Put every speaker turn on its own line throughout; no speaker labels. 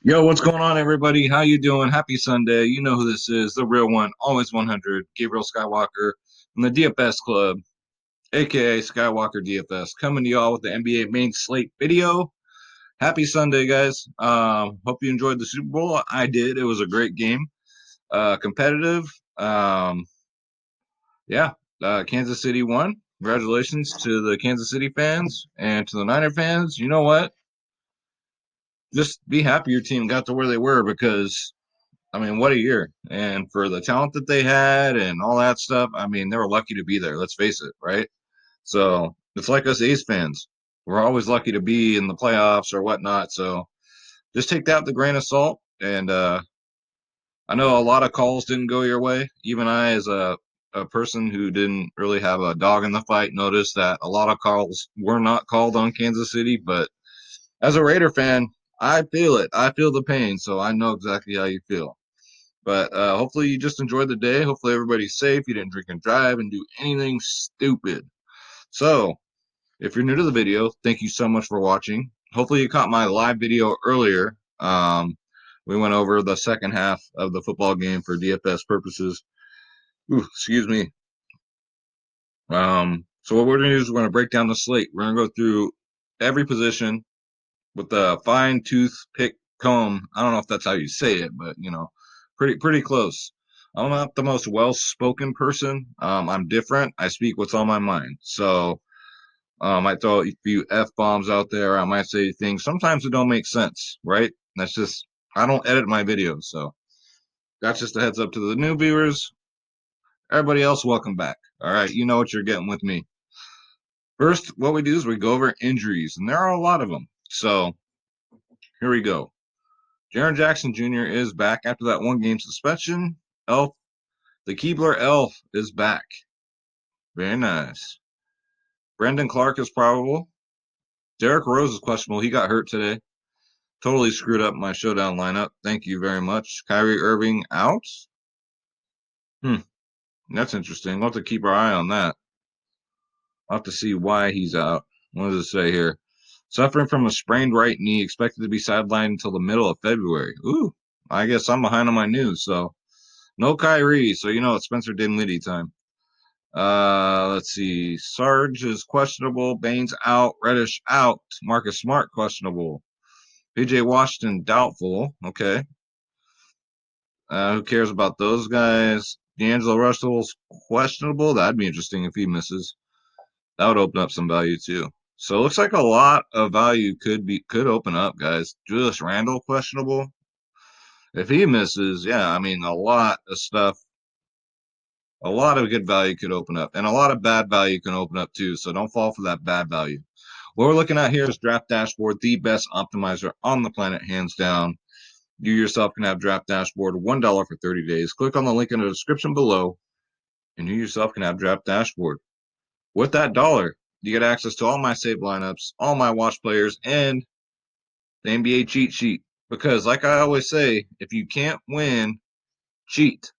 Yo, what's going on, everybody? How you doing? Happy Sunday. You know who this is, the real one, always 100, Gabriel Skywalker from the DFS Club, aka Skywalker DFS, coming to y'all with the NBA main slate video. Happy Sunday, guys. Hope you enjoyed the Super Bowl. I did. It was a great game. Competitive. Um, yeah, Kansas City won. Congratulations to the Kansas City fans and to the Niner fans. You know what? Just be happy your team got to where they were because I mean, what a year. And for the talent that they had and all that stuff, I mean, they were lucky to be there. Let's face it, right? So it's like us A's fans. We're always lucky to be in the playoffs or whatnot. So just take that with a grain of salt. And I know a lot of calls didn't go your way. Even I, as a person who didn't really have a dog in the fight, noticed that a lot of calls were not called on Kansas City. But as a Raider fan, I feel it. I feel the pain. So I know exactly how you feel. But hopefully you just enjoyed the day. Hopefully everybody's safe. You didn't drink and drive and do anything stupid. So if you're new to the video, thank you so much for watching. Hopefully you caught my live video earlier. We went over the second half of the football game for DFS purposes. Ooh, excuse me. So what we're going to do is we're going to break down the slate. We're going to go through every position with the fine tooth pick comb. I don't know if that's how you say it, but pretty close. I'm not the most well spoken person. I'm different. I speak what's on my mind. So I throw a few f bombs out there. I might say things. Sometimes it don't make sense, right? That's just I don't edit my videos, so that's just a heads up to the new viewers. Everybody else, welcome back. All right, you know what you're getting with me. First, what we do is we go over injuries, and there are a lot of them. So here we go. Jaron Jackson Jr. is back after that one game suspension. Elf, the Keebler Elf is back. Very nice. Brendan Clark is probable. Derrick Rose is questionable. He got hurt today. Totally screwed up my showdown lineup. Thank you very much. Kyrie Irving out. Hmm, that's interesting. We'll have to keep our eye on that. I'll have to see why he's out. What does it say here? Suffering from a sprained right knee, expected to be sidelined until the middle of February. Ooh, I guess I'm behind on my news. So no Kyrie. So you know it's Spencer Dinwiddie time. Let's see. Sarge is questionable. Baines out. Reddish out. Marcus Smart questionable. PJ Washington doubtful. Okay. Who cares about those guys? D'Angelo Russell's questionable. That'd be interesting if he misses. That would open up some value too. So it looks like a lot of value could open up, guys. Julius Randle questionable. If he misses, yeah, I mean a lot of good value could open up, and a lot of bad value can open up too. So don't fall for that bad value. What we're looking at here is Draft Dashboard, the best optimizer on the planet, hands down. You yourself can have Draft Dashboard $1 for 30 days. Click on the link in the description below, and you yourself can have Draft Dashboard. With that dollar, you get access to all my saved lineups, all my watch players, and the NBA cheat sheet. Because, like I always say, if you can't win, cheat.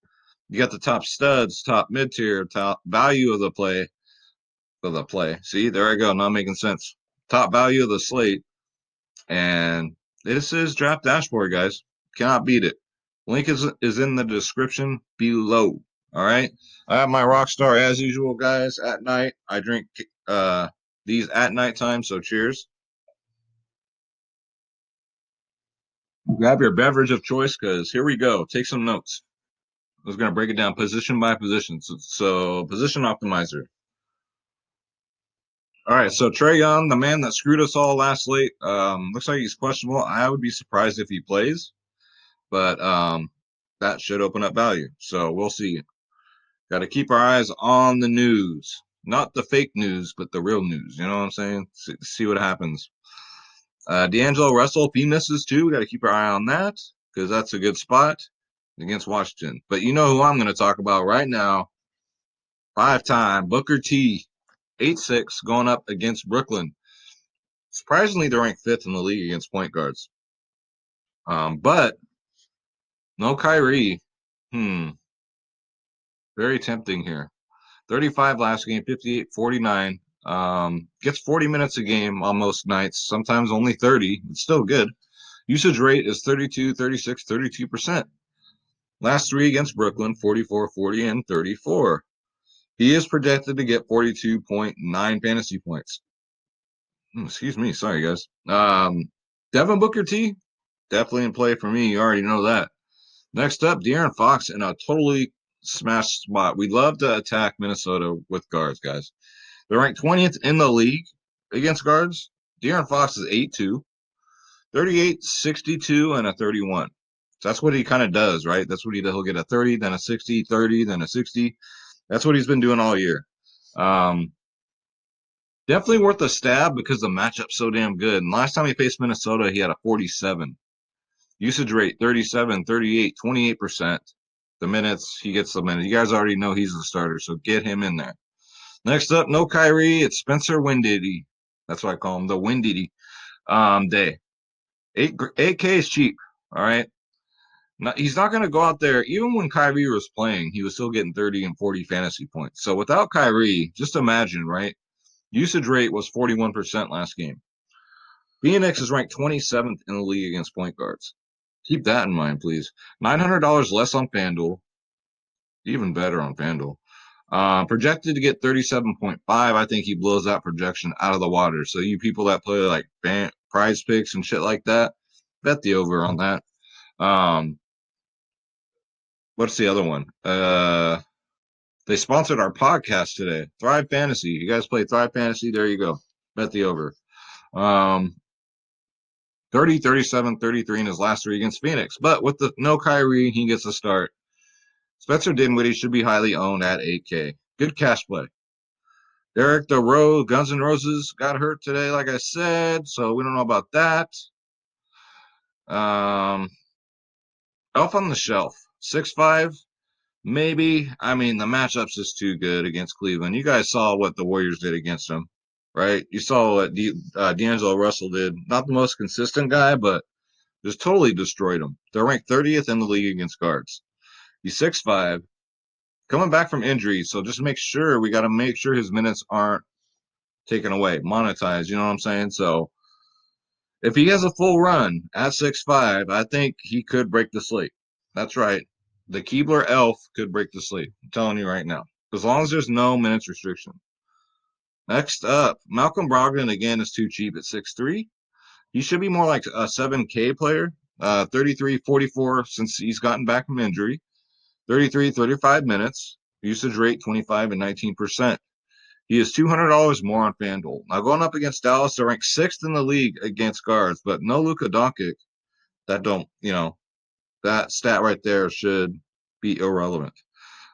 You got the top studs, top mid tier, top value of the play. See, there I go. Not making sense. Top value of the slate. And this is Draft Dashboard, guys. Cannot beat it. Link is in the description below. All right. I have my Rockstar as usual, guys. At night, I drink these at nighttime. So cheers. Grab your beverage of choice, because here we go. Take some notes. I was going to break it down position by position. So position optimizer. All right, so Trey Young, the man that screwed us all last late, looks like he's questionable. I would be surprised if he plays, but that should open up value. So we'll see. Got to keep our eyes on the news, not the fake news, but the real news. You know what I'm saying? See what happens. D'Angelo Russell, if he misses too, we got to keep our eye on that because that's a good spot against Washington. But you know who I'm going to talk about right now? 5-time Booker T, 8-6 going up against Brooklyn. Surprisingly, they're ranked fifth in the league against point guards. But no Kyrie. Very tempting here. 35 last game, 58, 49. Gets 40 minutes a game on most nights, sometimes only 30. It's still good. Usage rate is 32, 36, 32%. Last three against Brooklyn, 44, 40, and 34. He is projected to get 42.9 fantasy points. Excuse me. Sorry, guys. Devin Booker T, definitely in play for me. You already know that. Next up, De'Aaron Fox in a totally smashed spot. We love to attack Minnesota with guards, guys. They're ranked 20th in the league against guards. De'Aaron Fox is 8'2", 38, 62, and a 31. So that's what he kind of does, right? That's what he'll get a 30, then a 60, 30, then a 60. That's what he's been doing all year. Definitely worth a stab because the matchup's so damn good. And last time he faced Minnesota, he had a 47. Usage rate 37, 38, 28%. The minutes, he gets the minutes. You guys already know he's the starter, so get him in there. Next up, no Kyrie. It's Spencer Windiddy. That's what I call him, the Windiddy day. 8K is cheap, all right? He's not going to go out there. Even when Kyrie was playing, he was still getting 30 and 40 fantasy points. So without Kyrie, just imagine, right? Usage rate was 41% last game. Phoenix is ranked 27th in the league against point guards. Keep that in mind, please. $900 less on FanDuel. Even better on FanDuel. Projected to get 37.5. I think he blows that projection out of the water. So you people that play like prize picks and shit like that, bet the over on that. What's the other one? They sponsored our podcast today. Thrive Fantasy. You guys play Thrive Fantasy? There you go. Bet the over. 30, 37, 33 in his last three against Phoenix. But with the no Kyrie, he gets a start. Spencer Dinwiddie should be highly owned at 8K. Good cash play. Derek the Rose, Guns N' Roses got hurt today, like I said, so we don't know about that. Elf on the Shelf, 6'5", maybe. I mean, the matchup's just too good against Cleveland. You guys saw what the Warriors did against them, right? You saw what D'Angelo Russell did. Not the most consistent guy, but just totally destroyed them. They're ranked 30th in the league against guards. He's 6'5", coming back from injury, so just we got to make sure his minutes aren't taken away, monetized. You know what I'm saying? So if he has a full run at 6'5", I think he could break the slate. That's right. The Keebler Elf could break the slate. I'm telling you right now. As long as there's no minutes restriction. Next up, Malcolm Brogdon again is too cheap at 6'3". He should be more like a 7K player. 33, 44 since he's gotten back from injury. 33, 35 minutes. Usage rate 25 and 19%. He is $200 more on FanDuel. Now going up against Dallas, they're ranked 6th in the league against guards, but no Luka Doncic. That stat right there should be irrelevant.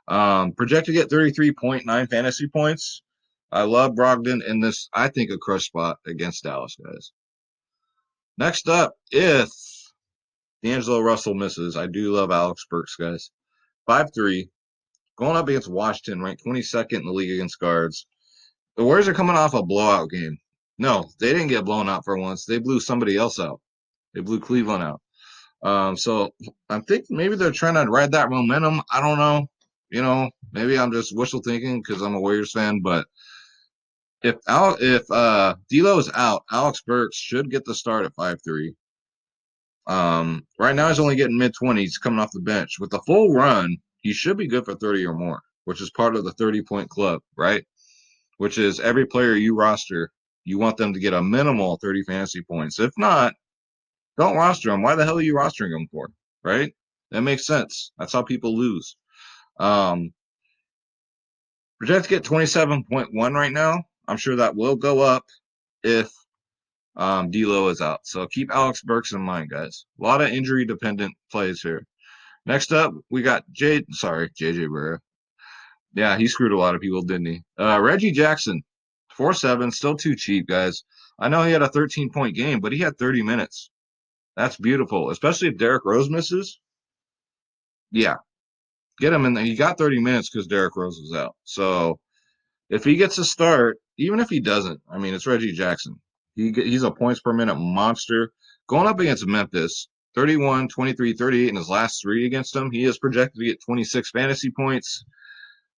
Projected to get 33.9 fantasy points. I love Brogdon in this, I think, a crush spot against Dallas, guys. Next up, if D'Angelo Russell misses, I do love Alex Burks, guys. 5'3", going up against Washington, ranked 22nd in the league against guards. The Warriors are coming off a blowout game. No, they didn't get blown out for once. They blew somebody else out. They blew Cleveland out. So I think maybe they're trying to ride that momentum. I don't know. Maybe I'm just wishful thinking because I'm a Warriors fan. But if D'Lo is out, Alex Burks should get the start at 5'3". Right now he's only getting mid-20s coming off the bench. With the full run, he should be good for 30 or more, which is part of the 30-point club, right? Which is every player you roster, you want them to get a minimal 30 fantasy points. If not, don't roster them. Why the hell are you rostering them for, right? That makes sense. That's how people lose. Project to get 27.1 right now. I'm sure that will go up if D'Lo is out. So keep Alex Burks in mind, guys. A lot of injury-dependent plays here. Next up, we got JJ Barea. Yeah, he screwed a lot of people, didn't he? Reggie Jackson, 4'7", still too cheap, guys. I know he had a 13-point game, but he had 30 minutes. That's beautiful, especially if Derrick Rose misses. Yeah, get him in there. He got 30 minutes because Derrick Rose was out. So if he gets a start, even if he doesn't, I mean, it's Reggie Jackson. He's a points per minute monster. Going up against Memphis, 31, 23, 38 in his last three against them. He is projected to get 26 fantasy points.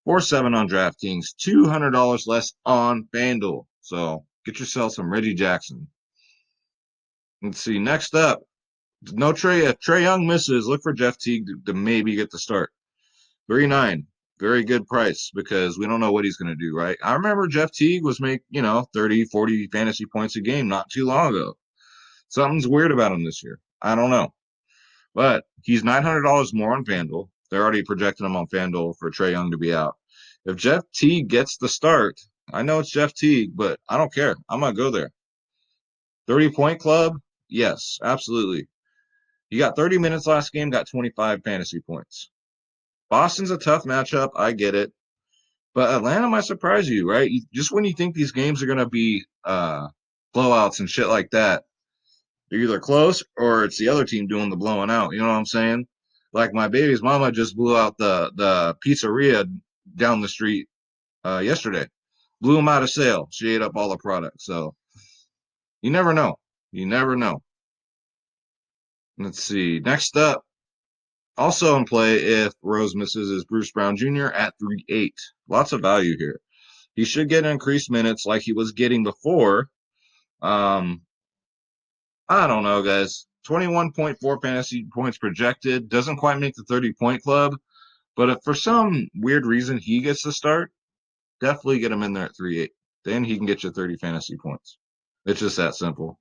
4-7 on DraftKings, $200 less on FanDuel. So get yourself some Reggie Jackson. Let's see. Next up, No Trey. If Trey Young misses, look for Jeff Teague to maybe get the start. 3-9, very good price because we don't know what he's going to do, right? I remember Jeff Teague was make 30, 40 fantasy points a game not too long ago. Something's weird about him this year. I don't know, but he's $900 more on FanDuel. They're already projecting him on FanDuel for Trey Young to be out. If Jeff Teague gets the start, I know it's Jeff Teague, but I don't care. I'm gonna go there. 30-point club, yes, absolutely. He got 30 minutes last game, got 25 fantasy points. Boston's a tough matchup. I get it. But Atlanta might surprise you, right? Just when you think these games are going to be blowouts and shit like that, they're either close or it's the other team doing the blowing out. You know what I'm saying? Like my baby's mama just blew out the pizzeria down the street yesterday. Blew them out of sale. She ate up all the product. So you never know. You never know. Let's see. Next up, also in play if Rose misses is Bruce Brown Jr. at 3-8. Lots of value here. He should get increased minutes like he was getting before. Um, I don't know, guys. 21.4 fantasy points projected. Doesn't quite make the 30-point club. But if for some weird reason he gets to start, definitely get him in there at 3-8. Then he can get you 30 fantasy points. It's just that simple.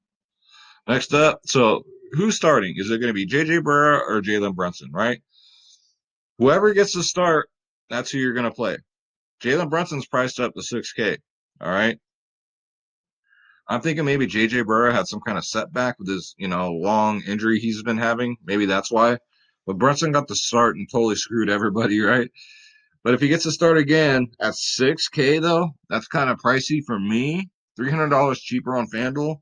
Next up, so who's starting? Is it going to be J.J. Burrow or Jalen Brunson, right? Whoever gets to start, that's who you're going to play. Jalen Brunson's priced up to 6K. All right. I'm thinking maybe J.J. Burrow had some kind of setback with his, long injury he's been having. Maybe that's why. But Brunson got the start and totally screwed everybody, right? But if he gets to start again at 6K, though, that's kind of pricey for me. $300 cheaper on FanDuel.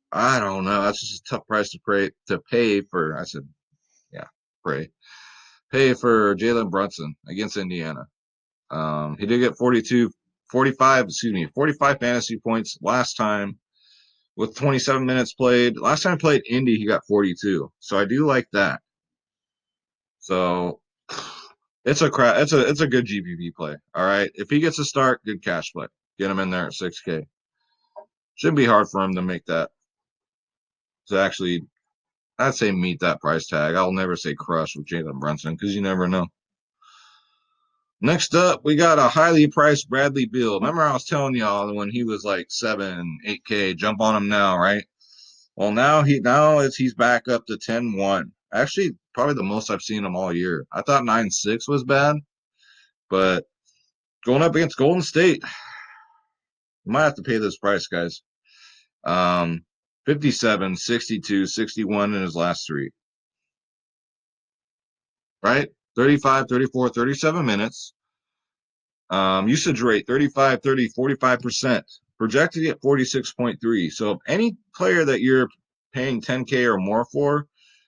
I don't know. That's just a tough price to pay for. I said, yeah, pay for Jalen Brunson against Indiana. He did get 45 fantasy points last time with 27 minutes played. Last time I played Indy, he got 42. So I do like that. So it's a good GPP play. All right. If he gets a start, good cash play. Get him in there at 6K. Shouldn't be hard for him to make that. To actually, I'd say meet that price tag. I'll never say crush with Jalen Brunson because you never know. Next up, we got a highly priced Bradley Beal. Remember I was telling y'all when he was like 7, 8K, jump on him now, right? Well, he's back up to 10-1. Actually, probably the most I've seen him all year. I thought 9-6 was bad, but going up against Golden State, you might have to pay this price, guys. 57, 62, 61 in his last three, right? 35, 34, 37 minutes. Usage rate 35, 30, 45%. Projected at 46.3. So if any player that you're paying 10K or more for,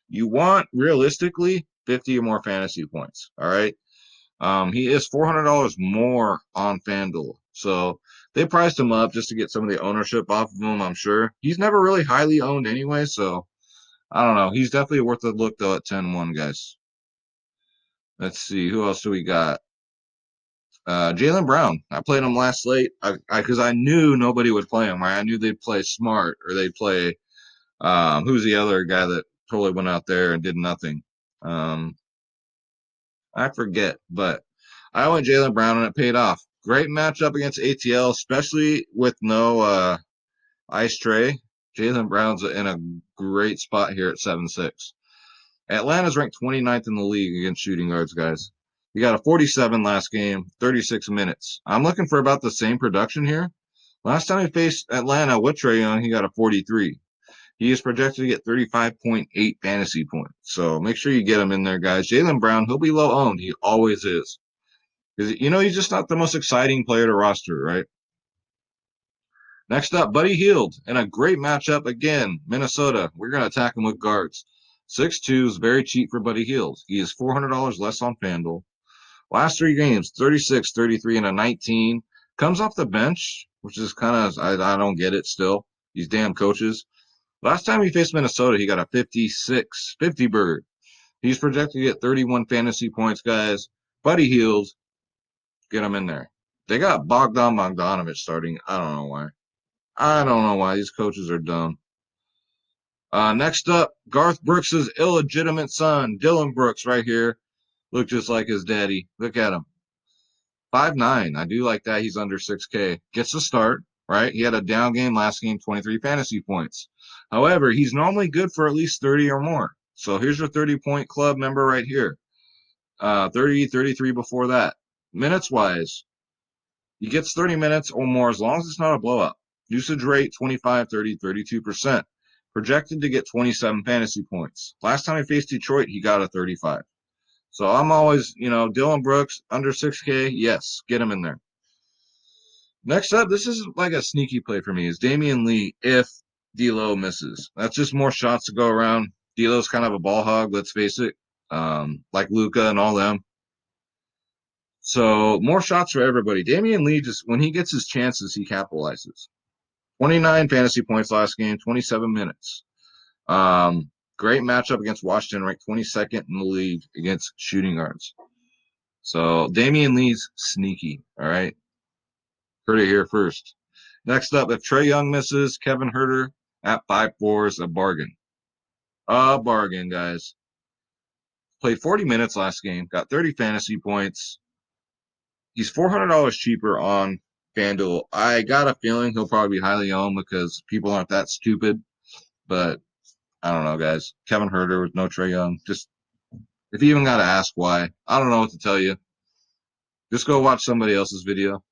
you want realistically 50 or more fantasy points. All right. He is $400 more on FanDuel. So they priced him up just to get some of the ownership off of him, I'm sure. He's never really highly owned anyway, so I don't know. He's definitely worth a look though at 10-1, guys. Let's see, who else do we got? Jalen Brown. I played him last slate because I knew nobody would play him. Right? I knew they'd play Smart or they'd play who's the other guy that totally went out there and did nothing. Um, I forget, but I went Jalen Brown and it paid off. Great matchup against ATL, especially with no Ice Tray. Jalen Brown's in a great spot here at 7-6. Atlanta's ranked 29th in the league against shooting guards, guys. He got a 47 last game, 36 minutes. I'm looking for about the same production here. Last time he faced Atlanta with Trae Young, he got a 43. He is projected to get 35.8 fantasy points. So make sure you get him in there, guys. Jalen Brown, he'll be low owned. He always is. Because, he's just not the most exciting player to roster, right? Next up, Buddy Hield in a great matchup again, Minnesota. We're going to attack him with guards. 6'2 is very cheap for Buddy Hield. He is $400 less on FanDuel. Last three games, 36, 33, and a 19. Comes off the bench, which is kind of, I don't get it still. These damn coaches. Last time he faced Minnesota, he got a 56, 50 bird. He's projected to get 31 fantasy points, guys. Buddy Hield, get him in there. They got Bogdanovich starting. I don't know why. These coaches are dumb. Next up, Garth Brooks' illegitimate son, Dylan Brooks, right here. Look just like his daddy. Look at him. 5'9". I do like that. He's under 6K. Gets the start, right? He had a down game last game, 23 fantasy points. However, he's normally good for at least 30 or more. So here's your 30-point club member right here. 30, 33 before that. Minutes wise, he gets 30 minutes or more as long as it's not a blowout. Usage rate 25, 30, 32%. Projected to get 27 fantasy points. Last time he faced Detroit, he got a 35. So I'm always, Dylan Brooks, under 6K, yes, get him in there. Next up, this is like a sneaky play for me, is Damian Lee if D'Lo misses. That's just more shots to go around. D'Lo's kind of a ball hog, let's face it, like Luka and all them. So more shots for everybody. Damian Lee, just when he gets his chances, he capitalizes. 29 fantasy points last game, 27 minutes. Great matchup against Washington, ranked 22nd in the league against shooting guards. So Damian Lee's sneaky, all right? Heard it here first. Next up, if Trae Young misses, Kevin Huerter at 5'4" is a bargain. A bargain, guys. Played 40 minutes last game, got 30 fantasy points. He's $400 cheaper on FanDuel. I got a feeling he'll probably be highly owned because people aren't that stupid. But I don't know, guys. Kevin Huerter with no Trae Young. Just if you even got to ask why, I don't know what to tell you. Just go watch somebody else's video.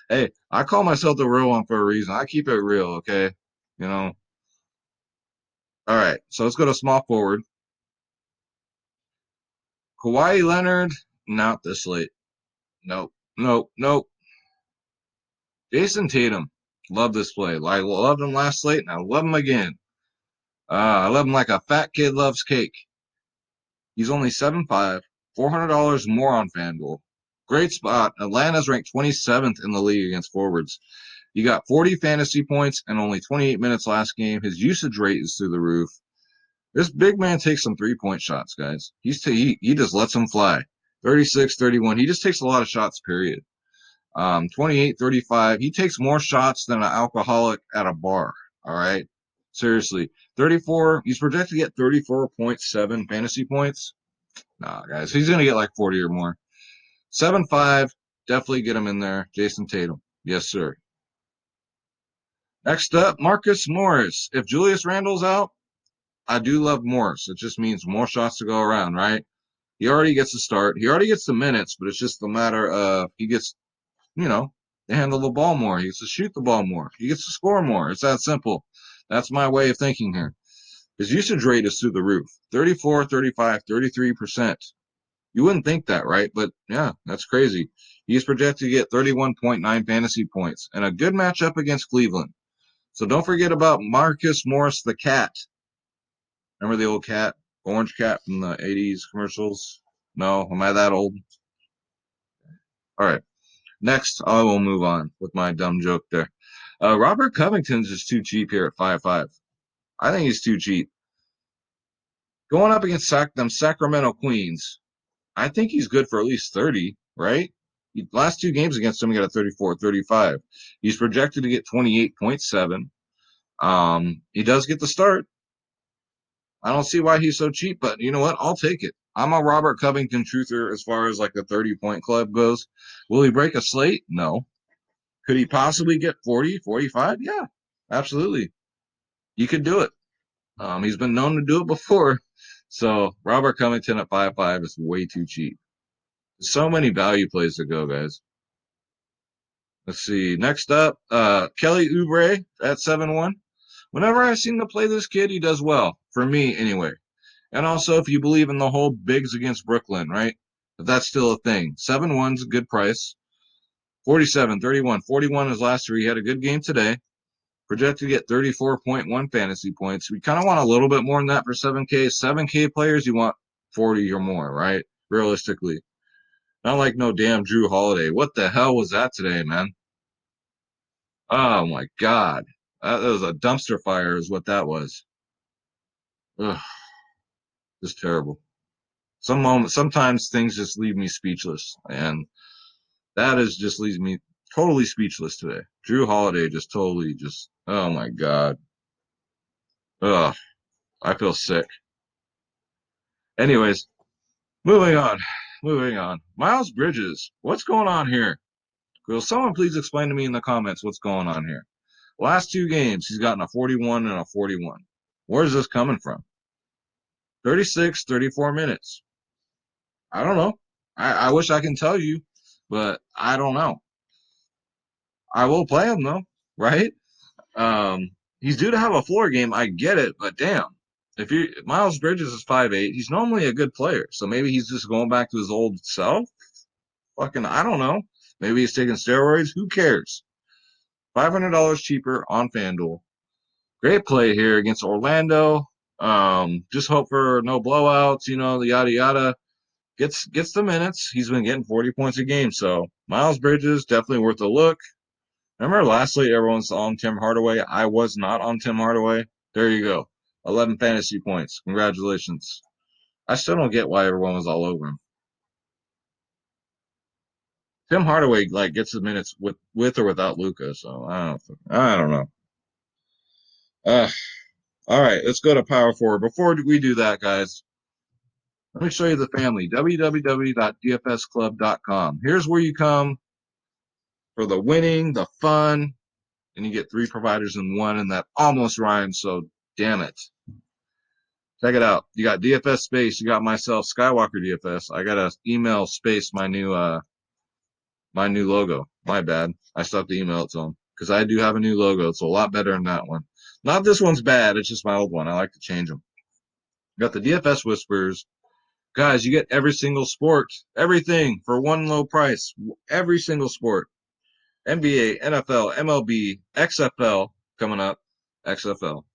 Hey, I call myself the real one for a reason. I keep it real, okay? You know. All right, so let's go to small forward. Kawhi Leonard, not this late. Nope, nope, nope. Jason Tatum, love this play. I loved him last slate, and I love him again. I love him like a fat kid loves cake. He's only 7'5", $400 more on FanDuel. Great spot. Atlanta's ranked 27th in the league against forwards. You got 40 fantasy points and only 28 minutes last game. His usage rate is through the roof. This big man takes some three-point shots, guys. He just lets them fly. 36, 31. He just takes a lot of shots, period. 28, 35. He takes more shots than an alcoholic at a bar. All right. Seriously. 34. He's projected to get 34.7 fantasy points. Nah, guys. He's going to get like 40 or more. 7'5". Definitely get him in there. Jason Tatum. Yes, sir. Next up, Marcus Morris. If Julius Randle's out, I do love Morris. It just means more shots to go around, right? He already gets the start. He already gets the minutes, but it's just a matter of he gets, to handle the ball more. He gets to shoot the ball more. He gets to score more. It's that simple. That's my way of thinking here. His usage rate is through the roof. 34, 35, 33%. You wouldn't think that, right? But yeah, that's crazy. He's projected to get 31.9 fantasy points and a good matchup against Cleveland. So don't forget about Marcus Morris, the cat. Remember the old cat, orange cat from the 80s commercials? No, am I that old? All right. Next, I will move on with my dumb joke there. Robert Covington's just too cheap here at 5'5". I think he's too cheap. Going up against them Sacramento Queens, I think he's good for at least 30, right? Last two games against him, he got a 34, 35. He's projected to get 28.7. He does get the start. I don't see why he's so cheap, but you know what? I'll take it. I'm a Robert Covington truther as far as like the 30-point club goes. Will he break a slate? No. Could he possibly get 40, 45? Yeah, absolutely. You could do it. He's been known to do it before. So Robert Covington at 5'5" is way too cheap. So many value plays to go, guys. Let's see. Next up, Kelly Oubre at 7'1". Whenever I've seen him play this kid, he does well. For me, anyway. And also, if you believe in the whole bigs against Brooklyn, right? If that's still a thing. 7'1's a good price. 47, 31. 41 is last year. He had a good game today. Projected to get 34.1 fantasy points. We kind of want a little bit more than that for 7K. 7K players, you want 40 or more, right? Realistically. Not like no damn Drew Holiday. What the hell was that today, man? Oh my God. That was a dumpster fire is what that was. Ugh, just terrible. Sometimes things just leave me speechless. And that is just leaves me totally speechless today. Drew Holiday just totally oh my God. Ugh, I feel sick. Anyways, moving on. Moving on. Miles Bridges, what's going on here? Will someone please explain to me in the comments what's going on here? Last two games, he's gotten a 41 and a 41. Where's this coming from? 36, 34 minutes. I don't know. I wish I can tell you, but I don't know. I will play him though, right? He's due to have a floor game. I get it, but damn. If you Miles Bridges is 5'8", he's normally a good player. So maybe he's just going back to his old self. Fucking, I don't know. Maybe he's taking steroids. Who cares? $500 cheaper on FanDuel. Great play here against Orlando. Just hope for no blowouts, the yada yada. Gets the minutes. He's been getting 40 points a game. So Miles Bridges, definitely worth a look. Remember lastly, everyone's on Tim Hardaway. I was not on Tim Hardaway. There you go. 11 fantasy points. Congratulations. I still don't get why everyone was all over him. Tim Hardaway like gets the minutes with or without Luca, so I don't know. Uh, all right, let's go to power forward. Before we do that, guys, let me show you the family. www.dfsclub.com. Here's where you come for the winning, the fun, and you get three providers in one, and that almost rhymes, so damn it. Check it out. You got DFS Space. You got myself, Skywalker DFS. I got to email Space my new logo. My bad. I still have to email it to him because I do have a new logo. It's a lot better than that one. Not this one's bad. It's just my old one. I like to change them. Got the DFS Whispers. Guys, you get every single sport, everything for one low price. Every single sport. NBA, NFL, MLB, XFL coming up. XFL.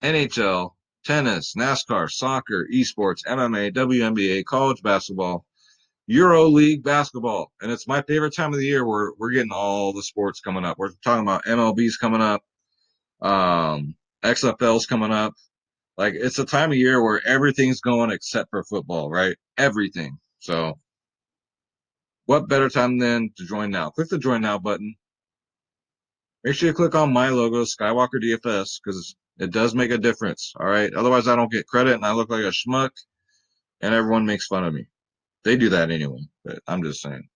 NHL, tennis, NASCAR, soccer, esports, MMA, WNBA, college basketball, Euro League basketball. And it's my favorite time of the year where we're getting all the sports coming up. We're talking about MLB's coming up, XFL's coming up. Like it's a time of year where everything's going except for football, right? Everything. So what better time than to join now? Click the join now button. Make sure you click on my logo, Skywalker DFS, because it does make a difference. All right. Otherwise, I don't get credit and I look like a schmuck and everyone makes fun of me. They do that anyway, but I'm just saying.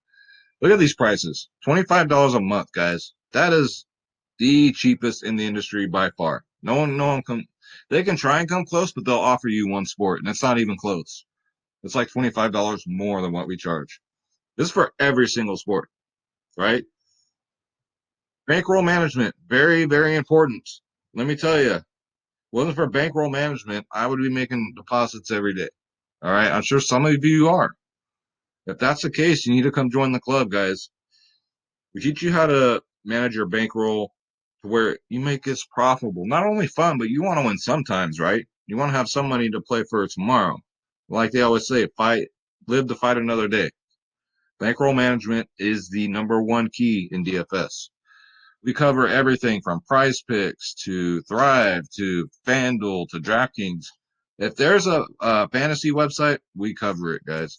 Look at these prices. $25 a month, guys. That is the cheapest in the industry by far. No one they can try and come close, but they'll offer you one sport, and it's not even close. It's like $25 more than what we charge. This is for every single sport, right? Bankroll management, very, very important. Let me tell you, wasn't for bankroll management, I would be making deposits every day. All right. I'm sure some of you are. If that's the case, you need to come join the club, guys. We teach you how to manage your bankroll to where you make this profitable. Not only fun, but you want to win sometimes, right? You want to have some money to play for tomorrow. Like they always say, live to fight another day. Bankroll management is the number one key in DFS. We cover everything from prize picks to Thrive to FanDuel to DraftKings. If there's a fantasy website, we cover it, guys.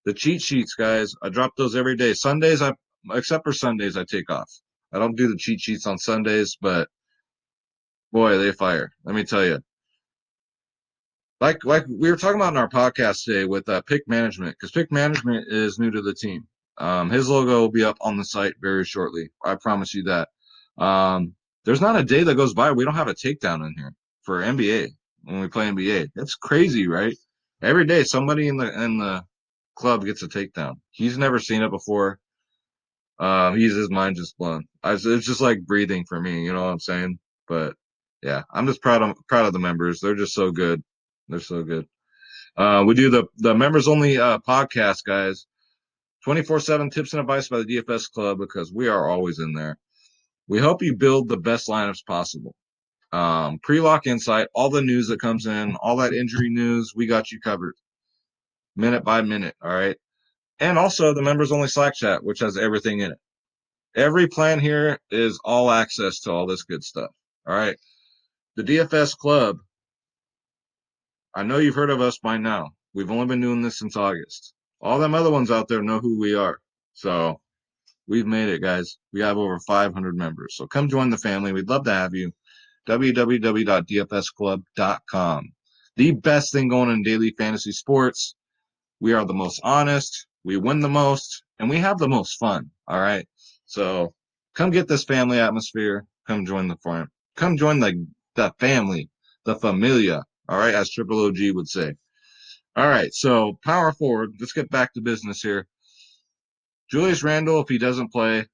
The cheat sheets, guys, I drop those every day. Except for Sundays, I take off. I don't do the cheat sheets on Sundays, but boy, they fire. Let me tell you. Like we were talking about in our podcast today with Pick Management, because Pick Management is new to the team. His logo will be up on the site very shortly. I promise you that. There's not a day that goes by we don't have a takedown in here for NBA when we play NBA. It's crazy, right? Every day somebody in the club gets a takedown. He's never seen it before. His mind just blown. It's just like breathing for me, you know what I'm saying? But yeah, I'm just proud of the members. They're just so good. They're so good. We do the members only podcast, guys. 24/7 tips and advice by the DFS Club because we are always in there. We help you build the best lineups possible. Pre-lock insight, all the news that comes in, all that injury news, we got you covered minute by minute. All right. And also the members only Slack chat, which has everything in it. Every plan here is all access to all this good stuff. All right. The DFS Club, I know you've heard of us by now. We've only been doing this since August. All them other ones out there know who we are. So we've made it, guys. We have over 500 members. So come join the family. We'd love to have you. www.dfsclub.com. The best thing going in daily fantasy sports. We are the most honest, we win the most, and we have the most fun. All right. So come get this family atmosphere. Come join the farm. Come join the family, the familia. All right, as Triple OG would say. All right, so power forward. Let's get back to business here. Julius Randle, if he doesn't play,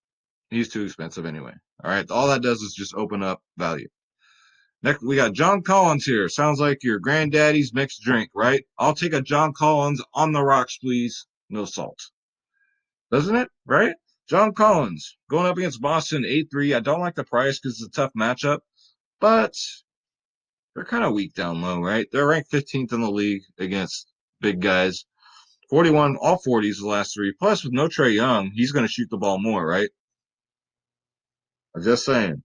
he's too expensive anyway. All right, all that does is just open up value. Next, we got John Collins here. Sounds like your granddaddy's mixed drink, right? I'll take a John Collins on the rocks, please. No salt. Doesn't it? Right? John Collins going up against Boston 8-3. I don't like the price because it's a tough matchup, but they're kind of weak down low, right? They're ranked 15th in the league against big guys. 41, all 40s the last three. Plus, with no Trae Young, he's going to shoot the ball more, right? I'm just saying.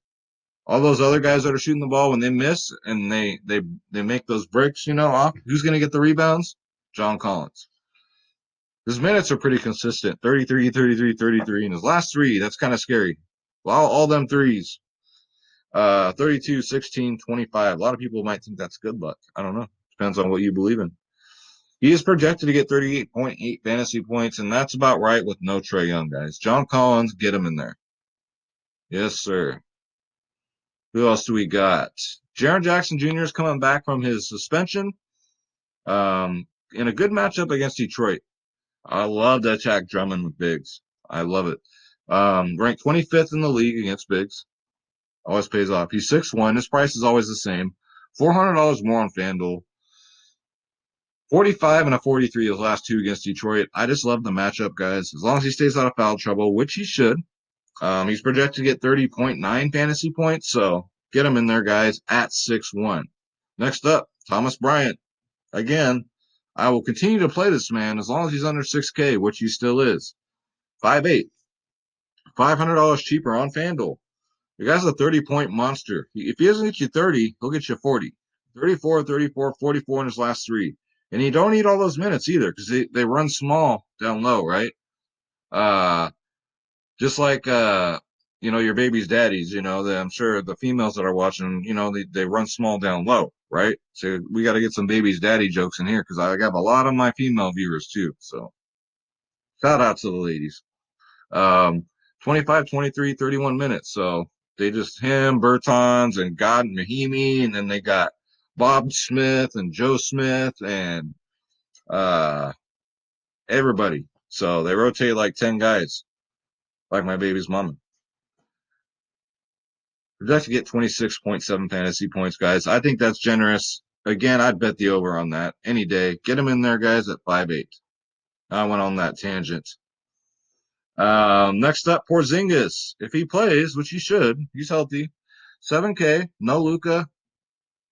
All those other guys that are shooting the ball, when they miss and they make those bricks, who's going to get the rebounds? John Collins. His minutes are pretty consistent, 33, 33, 33. And his last three, that's kind of scary. Well, all them threes, 32, 16, 25. A lot of people might think that's good luck. I don't know. Depends on what you believe in. He is projected to get 38.8 fantasy points, and that's about right with no Trae Young, guys. John Collins, get him in there. Yes, sir. Who else do we got? Jaren Jackson Jr. is coming back from his suspension in a good matchup against Detroit. I love to attack Drummond with bigs. I love it. Ranked 25th in the league against bigs. Always pays off. He's 6'1". His price is always the same. $400 more on FanDuel. 45 and a 43 his last two against Detroit. I just love the matchup, guys. As long as he stays out of foul trouble, which he should. He's projected to get 30.9 fantasy points, so get him in there, guys, at 6'1". Next up, Thomas Bryant. Again, I will continue to play this man as long as he's under 6K, which he still is. 5'8", $500 cheaper on FanDuel. The guy's a 30-point monster. If he doesn't get you 30, he'll get you 40. 34, 34, 44 in his last three. And you don't need all those minutes either because they run small down low, right? Just like, your baby's daddies, I'm sure the females that are watching, they run small down low, right? So we got to get some baby's daddy jokes in here because I have a lot of my female viewers too. So shout out to the ladies. 25, 23, 31 minutes. So they just him, Bertans, and God Mahimi, and then they got Bob Smith and Joe Smith and everybody. So they rotate like 10 guys, like my baby's mama. Projected to get 26.7 fantasy points, guys. I think that's generous. Again, I'd bet the over on that any day. Get him in there, guys, at 5'8". I went on that tangent. Next up, Porzingis. If he plays, which he should, he's healthy. 7K, no Luka.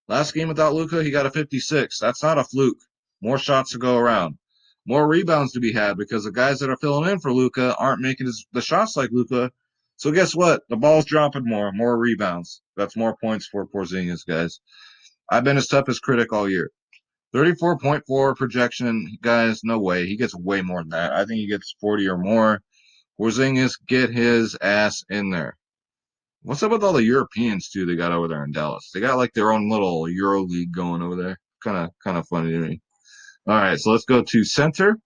Last game without Luka, he got a 56. That's not a fluke. More shots to go around. More rebounds to be had because the guys that are filling in for Luka aren't making the shots like Luka. So guess what? The ball's dropping more rebounds. That's more points for Porzingis, guys. I've been his toughest critic all year. 34.4 projection, guys. No way. He gets way more than that. I think he gets 40 or more. Porzingis, get his ass in there. What's up with all the Europeans too they got over there in Dallas? They got like their own little Euro league going over there. Kind of funny to me. All right, so let's go to center.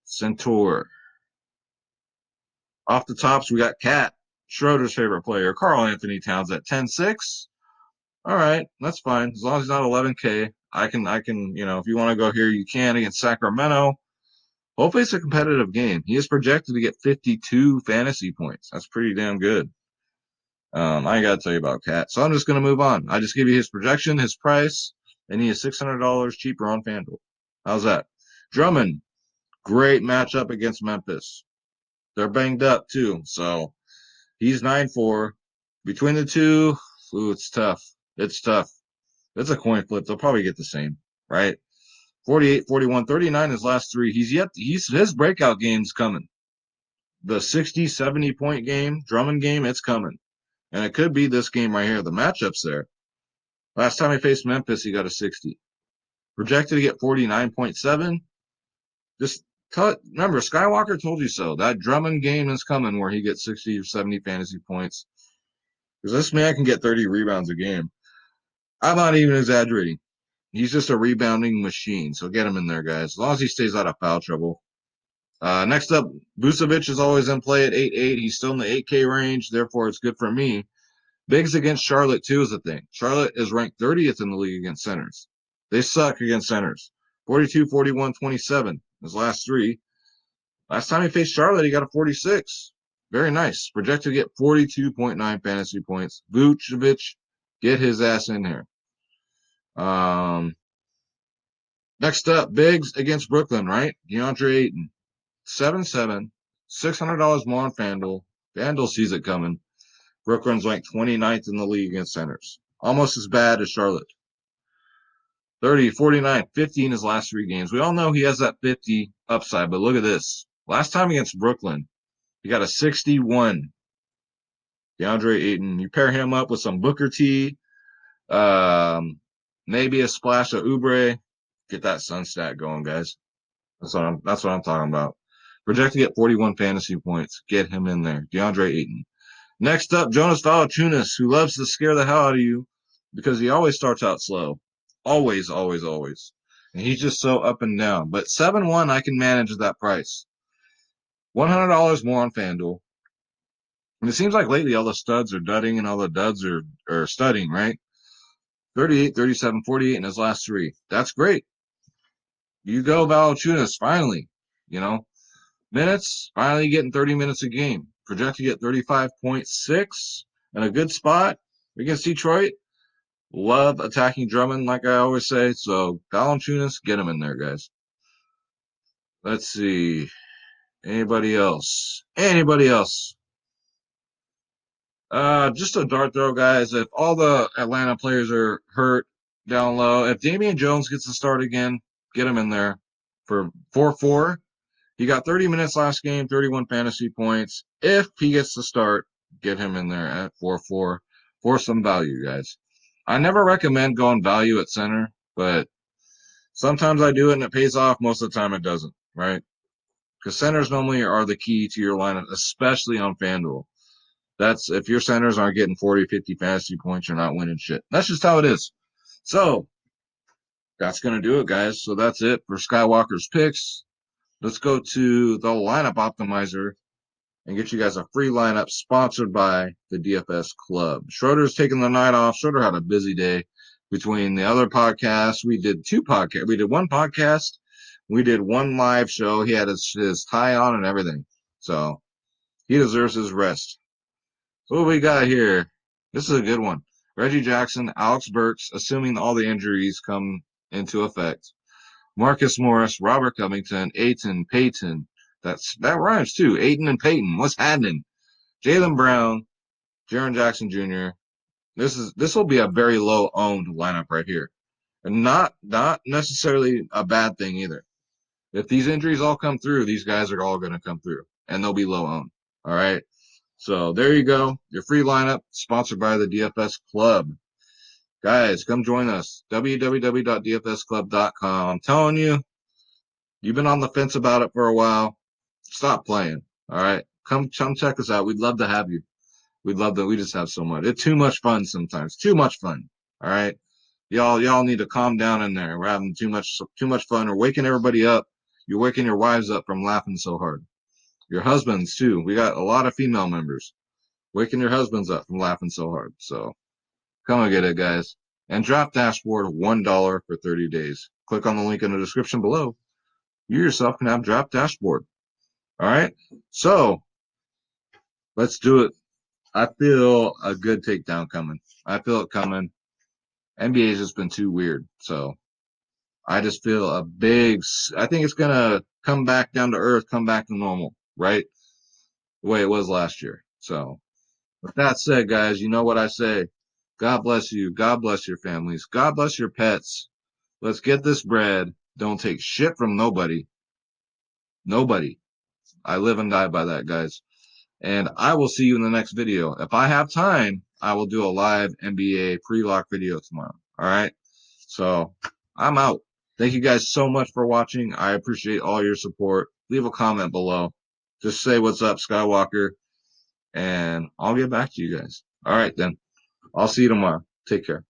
Centaur. Off the tops, we got Cat, Schroeder's favorite player, Karl Anthony Towns at 10-6. All right, that's fine. As long as he's not 11K, I can, if you want to go here, you can against Sacramento. Hopefully it's a competitive game. He is projected to get 52 fantasy points. That's pretty damn good. I ain't got to tell you about Cat. So I'm just going to move on. I just give you his projection, his price, and he is $600 cheaper on FanDuel. How's that? Drummond, great matchup against Memphis. They're banged up too. So he's 9-4. Between the two, it's tough. It's tough. It's a coin flip. They'll probably get the same, right? 48, 41, 39 his last three. His breakout game's coming. The 60, 70-point game, Drummond game, it's coming. And it could be this game right here. The matchup's there. Last time he faced Memphis, he got a 60. Projected to get 49.7. Just remember, Skywalker told you so. That Drummond game is coming where he gets 60 or 70 fantasy points. Because this man can get 30 rebounds a game. I'm not even exaggerating. He's just a rebounding machine. So get him in there, guys. As long as he stays out of foul trouble. Next up, Vucevic is always in play at 8-8. He's still in the 8K range. Therefore, it's good for me. Bigs against Charlotte, too, is the thing. Charlotte is ranked 30th in the league against centers. They suck against centers. 42, 41, 27. His last three. Last time he faced Charlotte, he got a 46. Very nice. Projected to get 42.9 fantasy points. Vucevic, get his ass in here. Next up, Bigs against Brooklyn, right? DeAndre Ayton. 7-7. $600 more on FanDuel. FanDuel sees it coming. Brooklyn's ranked 29th in the league against centers. Almost as bad as Charlotte. 30, 49, 50 in his last three games. We all know he has that 50 upside, but look at this. Last time against Brooklyn, he got a 61. DeAndre Ayton. You pair him up with some Booker T, maybe a splash of Oubre. Get that sun stat going, guys. That's what I'm talking about. Projected to get 41 fantasy points. Get him in there. DeAndre Ayton. Next up, Jonas Valanciunas, who loves to scare the hell out of you because he always starts out slow. Always, always, always. And he's just so up and down. But 7-1, I can manage at that price. $100 more on FanDuel. And it seems like lately all the studs are dudding and all the duds are studying, right? 38, 37, 48 in his last three. That's great. You go, Valanciunas, finally. Minutes, finally getting 30 minutes a game. Projected to get 35.6 and a good spot against Detroit. Love attacking Drummond, like I always say. So, Valanciunas, get him in there, guys. Let's see. Anybody else? Just a dart throw, guys. If all the Atlanta players are hurt down low, if Damian Jones gets to start again, get him in there for 4-4. He got 30 minutes last game, 31 fantasy points. If he gets to start, get him in there at 4-4 for some value, guys. I never recommend going value at center, but sometimes I do it and it pays off. Most of the time it doesn't, right? Because centers normally are the key to your lineup, especially on FanDuel. That's if your centers aren't getting 40, 50 fantasy points, you're not winning shit. That's just how it is. So that's going to do it, guys. So that's it for Skywalker's picks. Let's go to the lineup optimizer and get you guys a free lineup sponsored by the DFS Club. Schroeder's taking the night off. Schroeder had a busy day between the other podcasts. We did two podcasts. We did one podcast. We did one live show. He had his tie on and everything. So he deserves his rest. So what we got here? This is a good one. Reggie Jackson, Alex Burks, assuming all the injuries come into effect. Marcus Morris, Robert Covington, Ayton, Payton. That rhymes too. Ayton and Payton. What's happening? Jaylen Brown, Jaren Jackson Jr. This will be a very low owned lineup right here. And not necessarily a bad thing either. If these injuries all come through, these guys are all going to come through and they'll be low owned. All right. So there you go. Your free lineup sponsored by the DFS Club. Guys, come join us. www.dfsclub.com. I'm telling you, you've been on the fence about it for a while. Stop playing. All right. Come check us out. We'd love to have you. We just have so much. It's too much fun sometimes. Too much fun. All right. Y'all need to calm down in there. We're having too much fun. We're waking everybody up. You're waking your wives up from laughing so hard. Your husbands too. We got a lot of female members waking your husbands up from laughing so hard. So come and get it, guys. And Draft Dashboard, $1 for 30 days. Click on the link in the description below. You yourself can have Draft Dashboard. All right. So let's do it. I feel a good takedown coming. I feel it coming. NBA's just been too weird. So I just feel I think it's going to come back down to earth, come back to normal, right? The way it was last year. So with that said, guys, you know what I say. God bless you. God bless your families. God bless your pets. Let's get this bread. Don't take shit from nobody. Nobody. I live and die by that, guys. And I will see you in the next video. If I have time, I will do a live NBA pre-lock video tomorrow. All right. So I'm out. Thank you guys so much for watching. I appreciate all your support. Leave a comment below. Just say what's up, Skywalker. And I'll get back to you guys. All right, then. I'll see you tomorrow. Take care.